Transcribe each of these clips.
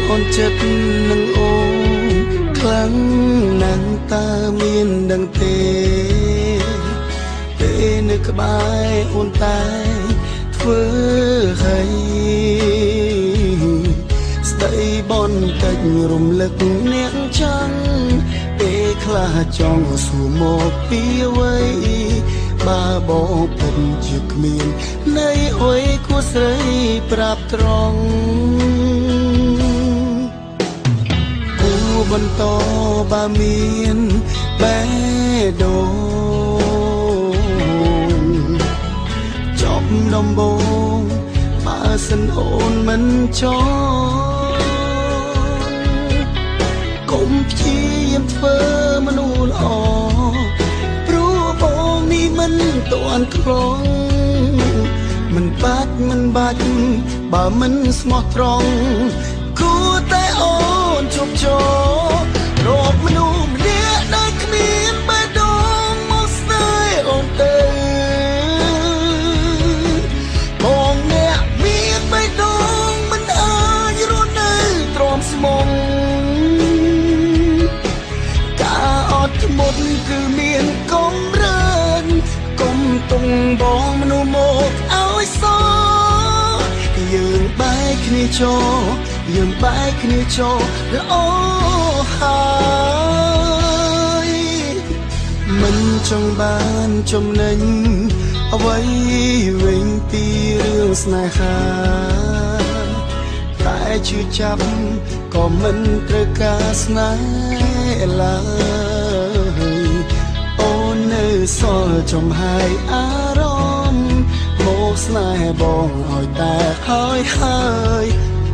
អូនចិត្តនឹងអូនខ្លាំងណាស់តើមានដឹងទេពេលនៅក្បែរអូនតែធ្វើឲ្យស្ដីបនកិច្ចរំលឹកអ្នកចឹងពេលខ្លះចង់សួរមកពីអ្វីបើបងពិតជាគ្មាននៃអុយគួស្រីប្រាប់ត្រង់គួបន្តបើមានបេះដូងចប់ដំបងបើសិនអូនមិនចង់កុំព្យាយាមធ្វើមនុស្សល្អព្រោះបងនេះមិនទាន់ខ្លងមិនបាច់បើមិនស្មោះត្រង់គួរតែអូនជប់ចោរកមនុស្សម្នាក់ដែលគ្មានបេះដូងមកស្នេហ៍អូនទៅបងអ្នកមានបេះដូងមិនអាចរស់នៅទ្រាំស្មុំការអត់ធ្មត់គឺមានកម្រិតកុំទុំបងមនុស្សមកឲ្យសោយើងបែកគ្នាចូលល្អហើយមិនចង់បានចំណេញអ្វីវិញពីរឿងស្នេហាតែជឿចាប់ក៏មិនត្រូវការស្នេហ៍ឡើយអូននៅសល់ចំហាយអារម្មណ៍មកស្នេហ៍បងឲ្យតែហើយ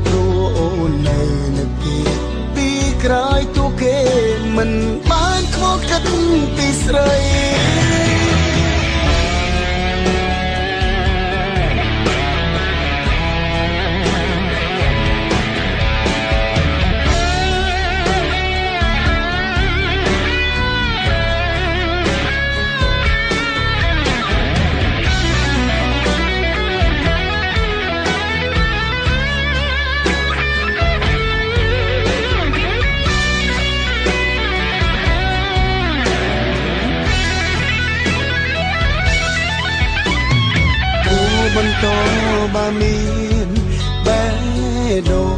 ព្រោះអូននៅនឹកពីក្រោយទូគេមិនបានខកចិត្តពីស្រីបន្តបើមានបេះដូង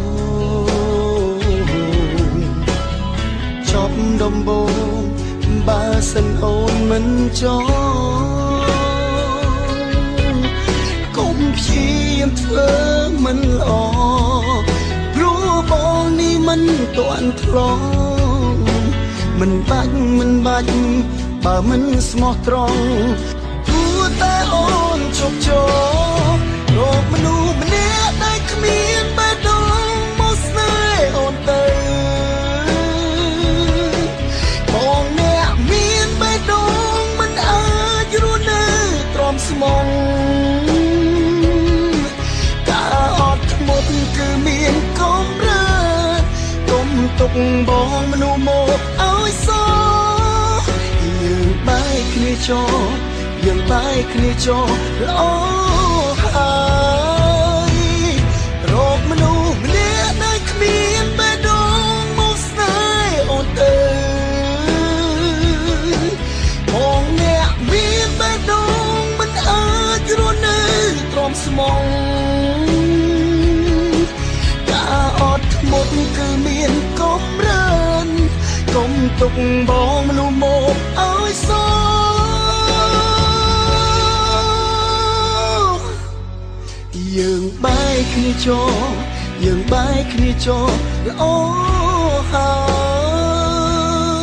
ចប់ដំបងបើសិនអូនមិនចង់កុំព្យាយាមធ្វើមិនល្អព្រោះបងនេះមិនទាន់ធ្លាប់មិនបាច់បើមិនស្មោះត្រង់តែអូនជប់ចោរកមនុស្សម្នាក់ដែលគ្មានបេះដូងមកស្នេហ៍អូនទៅបងអ្នកមានបេះដូងមិនអាចរស់នៅទ្រាំស្មុំការអត់ធ្មត់គឺមានកម្រិតកុំទុកបងមនុស្សមកឲ្យសោយើងបែកគ្នាចូលល្អហើយរកមនុស្សម្នាក់ដែលគ្មានបេះដូងមកស្នេហ៍អូនទៅបងអ្នកមានបេះដូងមិនអាចរស់នៅទ្រាំស្មុំការអត់ធ្មត់គឺមានកម្រិតកុំទុកបងមនុស្សមកឲ្យសោយើងបែកគ្នាចូលល្អហើ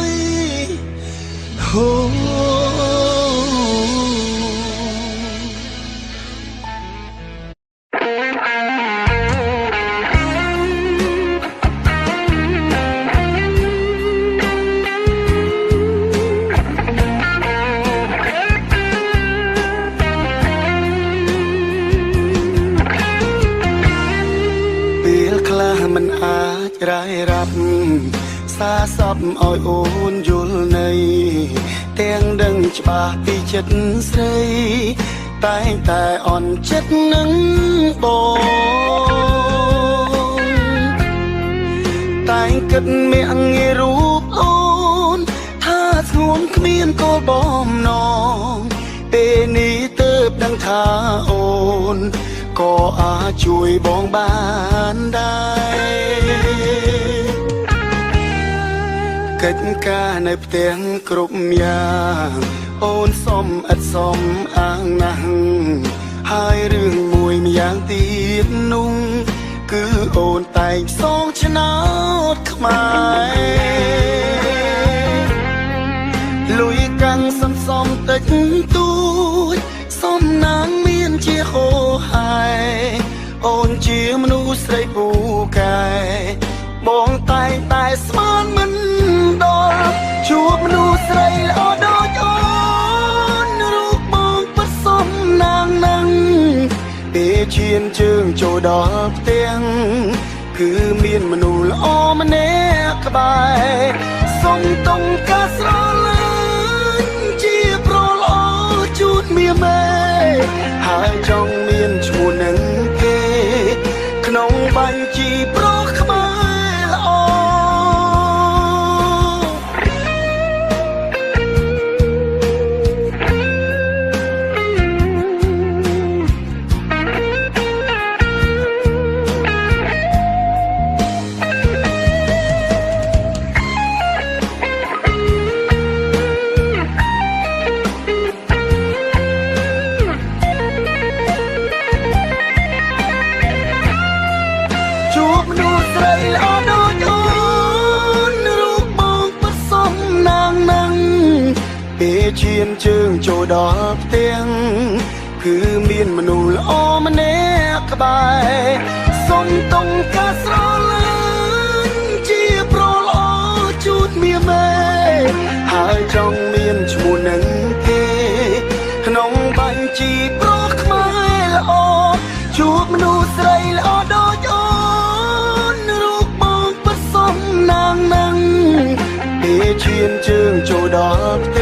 យហូមិនអាចរាយរាប់សាសពឲ្យអូនយល់នៃទាំងដឹងច្បាស់ពីចិត្តស្រីតែងតែអន់ចិត្តនឹងបង គិតមានងាយរូបអូនថាស្ងួនគ្មានគោលបំណងពេលនេះទើបដឹងថាអូនក៏អាចជួយបងបានដែរកិច្ចការនៅផ្ទះគ្រប់យ៉ាងអូនសុំឥតសុំអាងណាស់ហើយរឿងមួយម្យ៉ាងទៀតនោះគឺអូនតែងសងឆ្នោតខ្មែរលុយកាំងសំសំតិចតួចសំណាងមានជាហោហាយអូនជាមនុស្សស្រីពូកែបងតែងតែស្មានមិនដល់ជួបមនុស្សស្រីល្អដូចអូនរូបបងពិតសំណាងណាស់ពេលឈានជើងចូលដល់ផ្ទាំងគឺមានមនុស្សល្អម្នាក់ក្បែរសុំតុងការស្រឡាញ់ជាប្រល្អជូតមាមេហើយចង់មានឈ្មោះនឹងគេក្នុងបញ្ជីប្រខ្មែរល្អពេលឈានជើងចូលដល់ផ្ទាំងគឺមានមនុស្សល្អម្នាក់ក្បែរសុំតុងការស្រឡាញ់ជាប្រល្អជូតមាមេហើយចង់មានឈ្មោះនឹងគេក្នុងបញ្ជីប្រខ្មែរល្អជួបមនុស្សស្រីល្អដូចអូនរូបបងពិតសំណាងណាស់ពេលឈានជើងចូលដល់ផ្ទះ